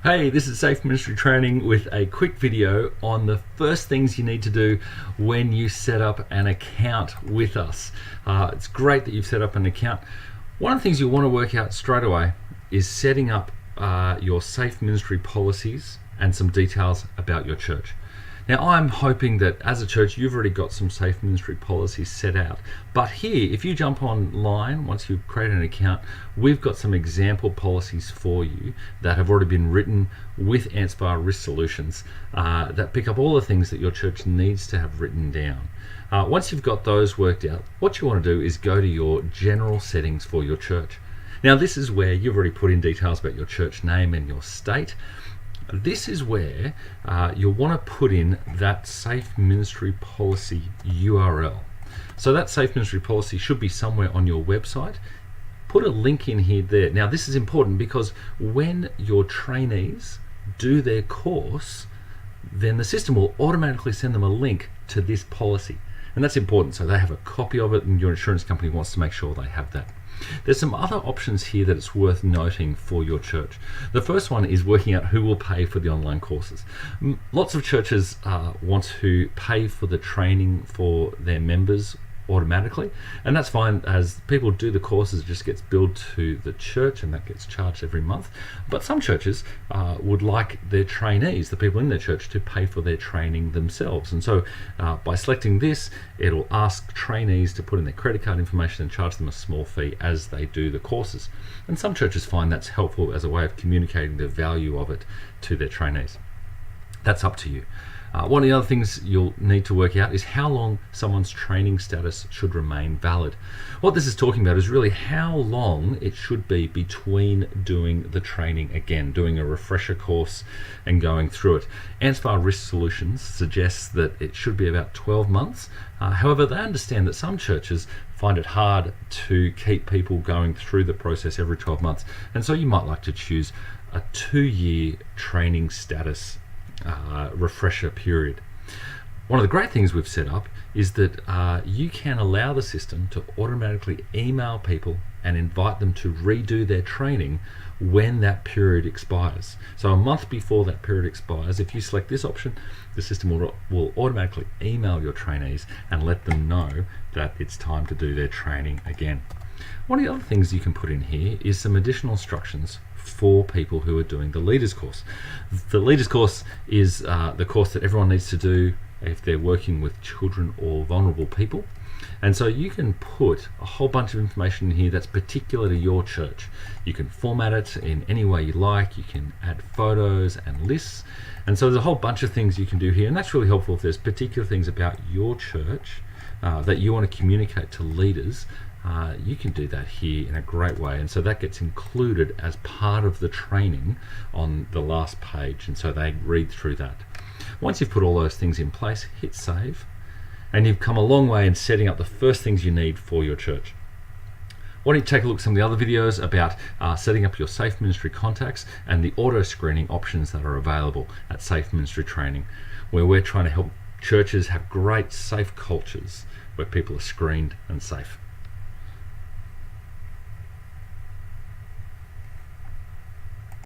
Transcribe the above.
Hey, this is Safe Ministry Training with a quick video on the first things you need to do when you set up an account with us. It's great that you've set up an account. One of the things you'll want to work out straight away is setting up your Safe Ministry policies and some details about your church. Now, I'm hoping that as a church, you've already got some Safe Ministry policies set out. But here, if you jump online, once you've created an account, we've got some example policies for you that have already been written with AnsPar Risk Solutions that pick up all the things that your church needs to have written down. Once you've got those worked out, what you want to do is go to your general settings for your church. Now, this is where you've already put in details about your church name and your state. This is where you'll want to put in that Safe Ministry Policy URL. So that Safe Ministry Policy should be somewhere on your website. Put a link in here there. Now, this is important because when your trainees do their course, then the system will automatically send them a link to this policy. And that's important, so they have a copy of it, and your insurance company wants to make sure they have that. There's some other options here that it's worth noting for your church. The first one is working out who will pay for the online courses. Lots of churches want to pay for the training for their members automatically, and that's fine. As people do the courses, it just gets billed to the church and that gets charged every month. But some churches would like their trainees, the people in their church, to pay for their training themselves. And so by selecting this, it'll ask trainees to put in their credit card information and charge them a small fee as they do the courses. And some churches find that's helpful as a way of communicating the value of it to their trainees. That's up to you. One of the other things you'll need to work out is how long someone's training status should remain valid. What this is talking about is really how long it should be between doing the training again, doing a refresher course and going through it. AnsPar Risk Solutions suggests that it should be about 12 months. However, they understand that some churches find it hard to keep people going through the process every 12 months. And so you might like to choose a 2-year training status refresher period. One of the great things we've set up is that you can allow the system to automatically email people and invite them to redo their training when that period expires. So a month before that period expires, if you select this option, the system will automatically email your trainees and let them know that it's time to do their training again. One of the other things you can put in here is some additional instructions for people who are doing the Leaders course. The Leaders course is the course that everyone needs to do if they're working with children or vulnerable people. And so you can put a whole bunch of information in here that's particular to your church. You can format it in any way you like. You can add photos and lists. And so there's a whole bunch of things you can do here. And that's really helpful if there's particular things about your church that you want to communicate to leaders. You can do that here in a great way, and so that gets included as part of the training on the last page, and so they read through that. Once you've put all those things in place, hit save, and you've come a long way in setting up the first things you need for your church. Why don't you take a look at some of the other videos about setting up your Safe Ministry contacts and the auto screening options that are available at Safe Ministry Training, where we're trying to help churches have great safe cultures where people are screened and safe.